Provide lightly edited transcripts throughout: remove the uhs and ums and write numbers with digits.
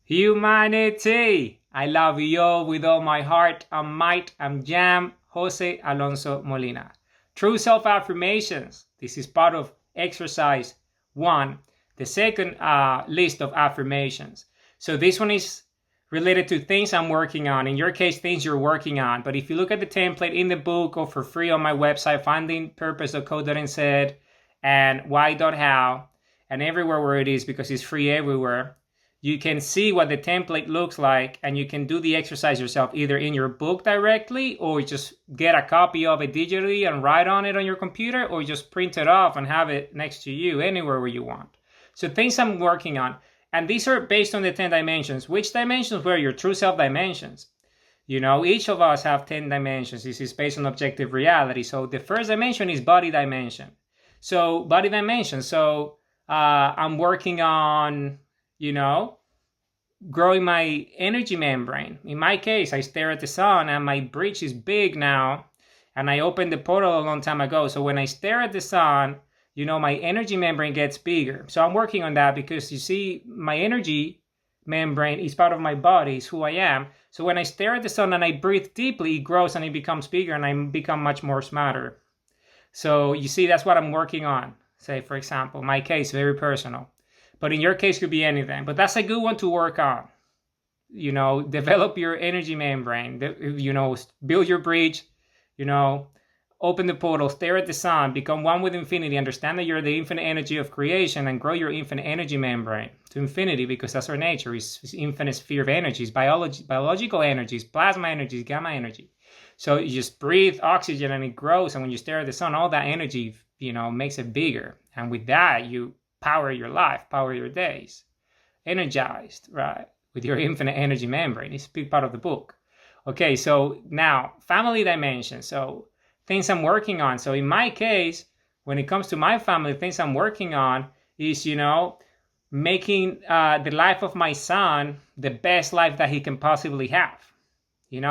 Humanity! I love you all with all my heart and might. I'm Jam Jose Alonso Molina. True self-affirmations. This is part of exercise 1, the second list of affirmations. So this one is related to things I'm working on. In your case, things you're working on. But if you look at the template in the book or for free on my website, findingpurpose.co.nz and why.how, and everywhere where it is, because it's free everywhere, you can see what the template looks like, and you can do the exercise yourself, either in your book directly, or just get a copy of it digitally and write on it on your computer, or just print it off and have it next to you anywhere where you want. So things I'm working on, and these are based on the 10 dimensions. Which dimensions were your true self dimensions? You know, each of us have 10 dimensions. This is based on objective reality. So the first dimension is body dimension. So body dimension. So I'm working on, growing my energy membrane. In my case, I stare at the sun and my breech is big now, and I opened the portal a long time ago. So when I stare at the sun, my energy membrane gets bigger. So I'm working on that because you see, my energy membrane is part of my body, it's who I am. So when I stare at the sun and I breathe deeply, it grows and it becomes bigger and I become much more smarter. So you see, that's what I'm working on. Say, for example, my case, very personal. But in your case, could be anything. But that's a good one to work on. Develop your energy membrane. Build your bridge. Open the portal, stare at the sun, become one with infinity. Understand that you're the infinite energy of creation, and grow your infinite energy membrane to infinity, because that's our nature. It's infinite sphere of energies, biological energies, plasma energies, gamma energy. So you just breathe oxygen and it grows. And when you stare at the sun, all that energy, makes it bigger. And with that, you power your life, power your days, energized, right, with your infinite energy membrane. It's a big part of the book. Okay, so now family dimension. So things I'm working on. So in my case, when it comes to my family, things I'm working on is, making the life of my son the best life that he can possibly have,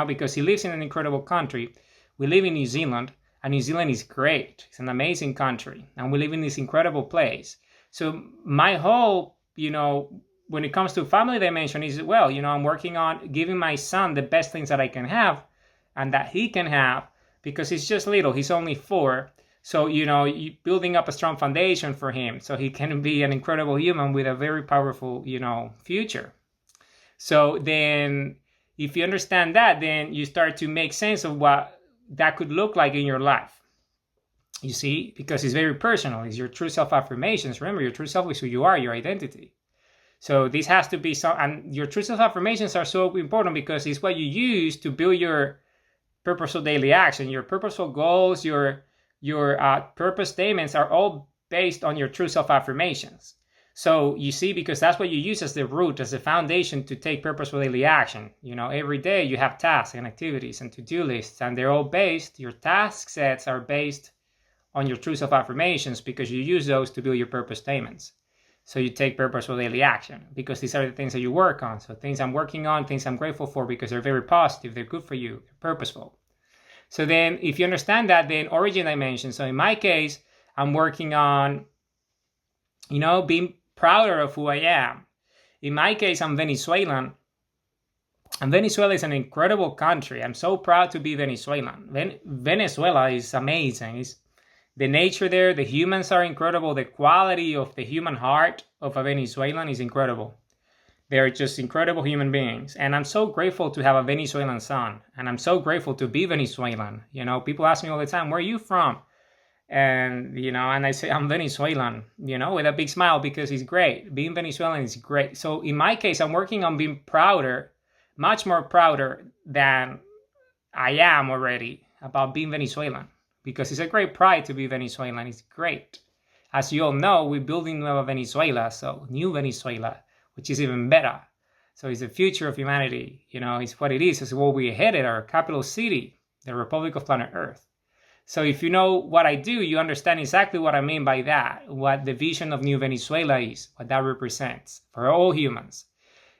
because he lives in an incredible country. We live in New Zealand, and New Zealand is great. It's an amazing country, and we live in this incredible place. So my whole, when it comes to family dimension is, I'm working on giving my son the best things that I can have and that he can have, because he's just little. He's only 4. So, building up a strong foundation for him so he can be an incredible human with a very powerful, future. So then if you understand that, then you start to make sense of what that could look like in your life. You see, because it's very personal. It's your true self-affirmations. Remember, your true self is who you are, your identity. So this has to be and your true self-affirmations are so important because it's what you use to build your purposeful daily action. Your purposeful goals, your purpose statements are all based on your true self-affirmations. So you see, because that's what you use as the root, as the foundation to take purposeful daily action. Every day you have tasks and activities and to-do lists, and they're all based, your task sets are based on your true self-affirmations, because you use those to build your purpose statements. So you take purposeful daily action because these are the things that you work on. So things I'm working on, things I'm grateful for, because they're very positive, they're good for you, they're purposeful. So then if you understand that, then origin dimension. So in my case, I'm working on, being prouder of who I am. In my case, I'm Venezuelan. And Venezuela is an incredible country. I'm so proud to be Venezuelan. Venezuela is amazing. The nature there, the humans are incredible. The quality of the human heart of a Venezuelan is incredible. They're just incredible human beings. And I'm so grateful to have a Venezuelan son. And I'm so grateful to be Venezuelan. People ask me all the time, where are you from? And, and I say, I'm Venezuelan, with a big smile, because it's great. Being Venezuelan is great. So in my case, I'm working on being prouder, much more prouder than I am already about being Venezuelan. Because it's a great pride to be Venezuelan. It's great. As you all know, we're building Nueva Venezuela, so New Venezuela, which is even better. So it's the future of humanity. It's what it is. It's where we're headed, our capital city, the Republic of Planet Earth. So if you know what I do, you understand exactly what I mean by that, what the vision of New Venezuela is, what that represents for all humans.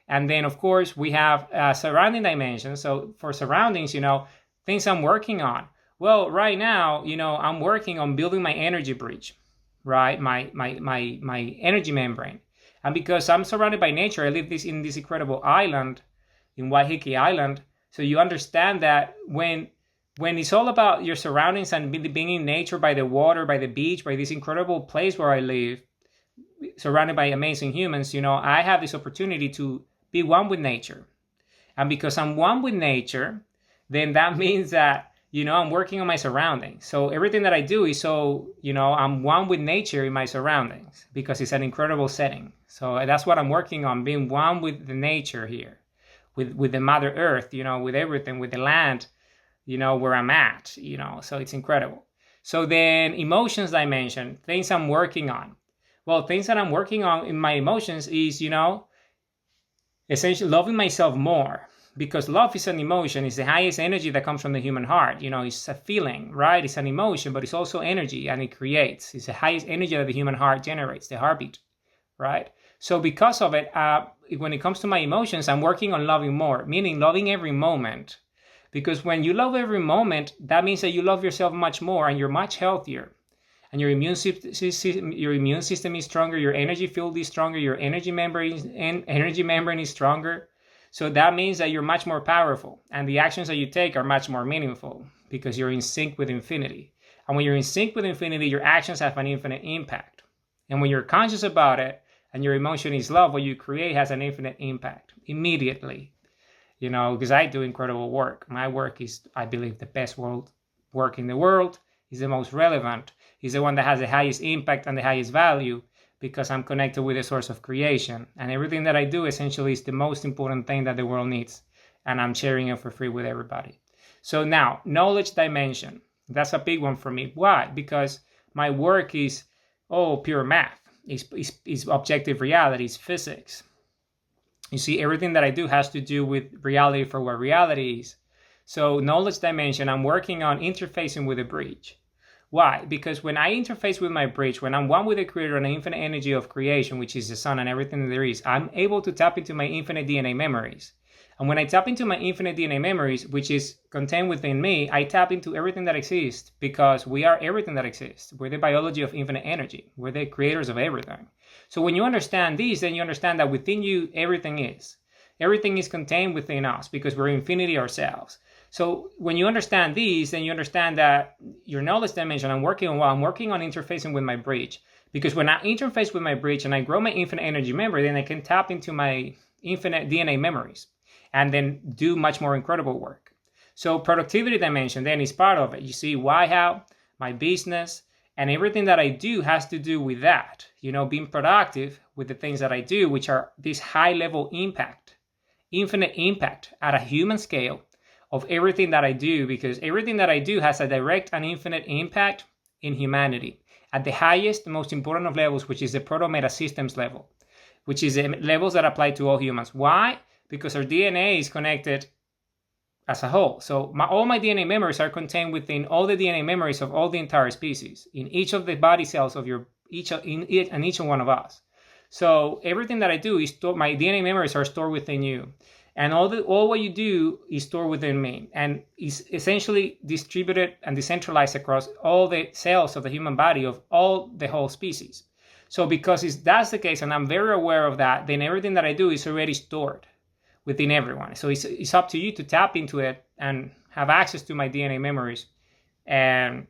And then, of course, we have surrounding dimensions. So for surroundings, things I'm working on. Well, right now, I'm working on building my energy bridge, right? My energy membrane. And because I'm surrounded by nature, I live in this incredible island, in Waiheke Island. So you understand that when it's all about your surroundings and being in nature, by the water, by the beach, by this incredible place where I live, surrounded by amazing humans, I have this opportunity to be one with nature. And because I'm one with nature, then that means that, I'm working on my surroundings. So everything that I do is I'm one with nature in my surroundings because it's an incredible setting. So that's what I'm working on, being one with the nature here, with the Mother Earth, with everything, with the land, where I'm at, so it's incredible. So then emotions dimension, things I'm working on. Well, things that I'm working on in my emotions is, essentially loving myself more, because love is an emotion. It's the highest energy that comes from the human heart. It's a feeling, right? It's an emotion, but it's also energy, and it creates. It's the highest energy that the human heart generates, the heartbeat, right? So because of it, when it comes to my emotions, I'm working on loving more, meaning loving every moment. Because when you love every moment, that means that you love yourself much more and you're much healthier. And your immune system is stronger, your energy field is stronger, your energy membrane is stronger. So that means that you're much more powerful, and the actions that you take are much more meaningful because you're in sync with infinity. And when you're in sync with infinity, your actions have an infinite impact. And when you're conscious about it and your emotion is love, what you create has an infinite impact immediately. Because I do incredible work. My work is, I believe, the best work in the world. Is the most relevant. Is the one that has the highest impact and the highest value, because I'm connected with the source of creation. And everything that I do essentially is the most important thing that the world needs. And I'm sharing it for free with everybody. So now, knowledge dimension. That's a big one for me. Why? Because my work is, pure math. It's objective reality. It's physics. You see, everything that I do has to do with reality for what reality is. So knowledge dimension, I'm working on interfacing with the bridge. Why? Because when I interface with my bridge, when I'm one with the creator and the infinite energy of creation, which is the sun and everything that there is, I'm able to tap into my infinite DNA memories. And when I tap into my infinite DNA memories, which is contained within me, I tap into everything that exists, because we are everything that exists. We're the biology of infinite energy. We're the creators of everything. So when you understand these, then you understand that within you, everything is. Everything is contained within us because we're infinity ourselves. So when you understand these, then you understand that your knowledge dimension, I'm working on interfacing with my bridge. Because when I interface with my bridge and I grow my infinite energy memory, then I can tap into my infinite DNA memories and then do much more incredible work. So productivity dimension then is part of it. You see, how my business and everything that I do has to do with that. Being productive with the things that I do, which are this high level impact, infinite impact at a human scale of everything that I do, because everything that I do has a direct and infinite impact in humanity at the highest, most important of levels, which is the proto-meta systems level, which is the levels that apply to all humans. Why? Because our DNA is connected as a whole. So all my DNA memories are contained within all the DNA memories of all the entire species, in each of the body cells of each one of us. So everything that I do is my DNA memories are stored within you. And all what you do is stored within me, and is essentially distributed and decentralized across all the cells of the human body of all the whole species. So because that's the case, and I'm very aware of that, then everything that I do is already stored within everyone. So it's up to you to tap into it and have access to my DNA memories and,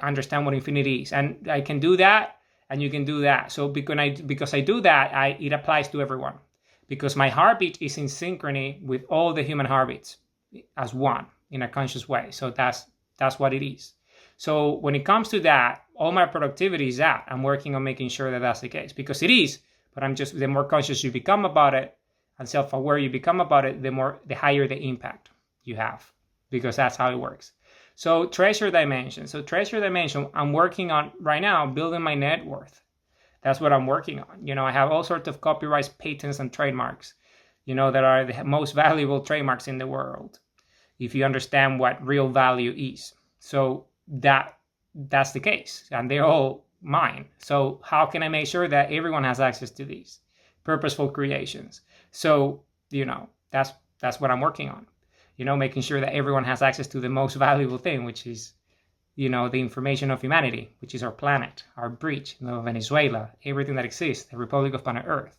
understand what infinity is. And I can do that, and you can do that. So because I do that, it applies to everyone. Because my heartbeat is in synchrony with all the human heartbeats as one in a conscious way. So that's what it is. So when it comes to that, all my productivity is that. I'm working on making sure that that's the case, because it is, but the more conscious you become about it and self-aware you become about it, the higher the impact you have, because that's how it works. So treasure dimension. I'm working on right now, building my net worth. That's what I'm working on. I have all sorts of copyrights, patents, and trademarks, that are the most valuable trademarks in the world, if you understand what real value is. So that's the case, and they're all mine. So how can I make sure that everyone has access to these purposeful creations? So, that's what I'm working on, making sure that everyone has access to the most valuable thing, which is the information of humanity, which is our planet, our bridge, Venezuela, everything that exists, the Republic of Planet Earth.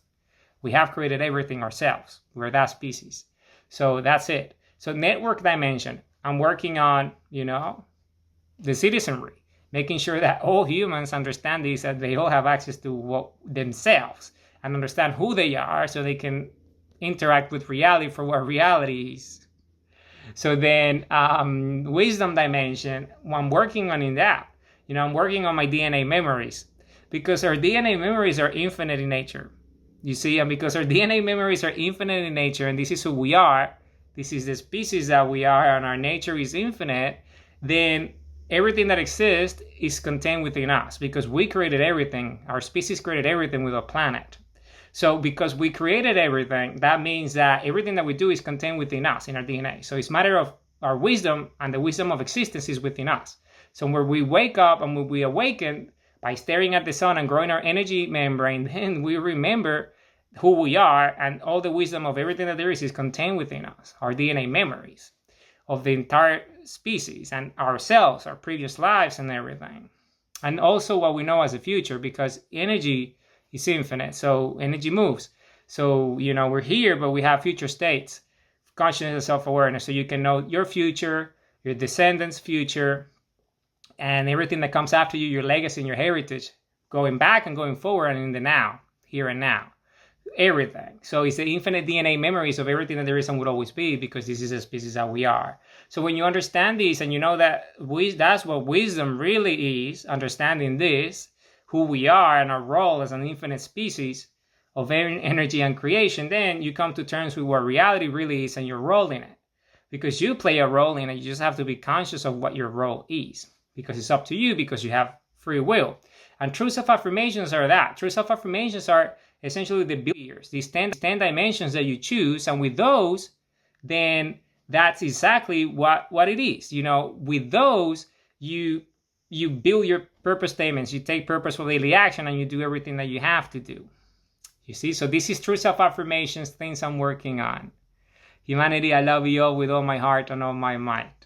We have created everything ourselves. We're that species. So that's it. So network dimension, I'm working on, the citizenry, making sure that all humans understand this, that they all have access to themselves and understand who they are so they can interact with reality for what reality is. So then wisdom dimension, I'm working on in that. I'm working on my DNA memories because our DNA memories are infinite in nature. You see, and because our DNA memories are infinite in nature, and this is who we are, this is the species that we are, and our nature is infinite, then everything that exists is contained within us because we created everything. Our species created everything with a planet. So because we created everything, that means that everything that we do is contained within us, in our DNA. So it's a matter of our wisdom, and the wisdom of existence is within us. So when we wake up and when we awaken by staring at the sun and growing our energy membrane, then we remember who we are, and all the wisdom of everything that there is contained within us, our DNA memories of the entire species and ourselves, our previous lives and everything. And also what we know as the future, because energy is infinite, so energy moves. So, we're here, but we have future states, consciousness and self-awareness, so you can know your future, your descendants' future, and everything that comes after you, your legacy and your heritage, going back and going forward and in the now, here and now. Everything. So it's the infinite DNA memories of everything that there is and would always be, because this is a species that we are. So when you understand this and you know that that's what wisdom really is, understanding this, who we are and our role as an infinite species of energy and creation, then you come to terms with what reality really is and your role in it. Because you play a role in it, you just have to be conscious of what your role is. Because it's up to you, because you have free will. And true self-affirmations are that. True self-affirmations are essentially the barriers, these 10 dimensions that you choose, and with those, then that's exactly what it is. With those, you build your purpose statements, you take purposeful daily action, and you do everything that you have to do. You see, so this is true self-affirmations, things I'm working on. Humanity, I love you all with all my heart and all my might.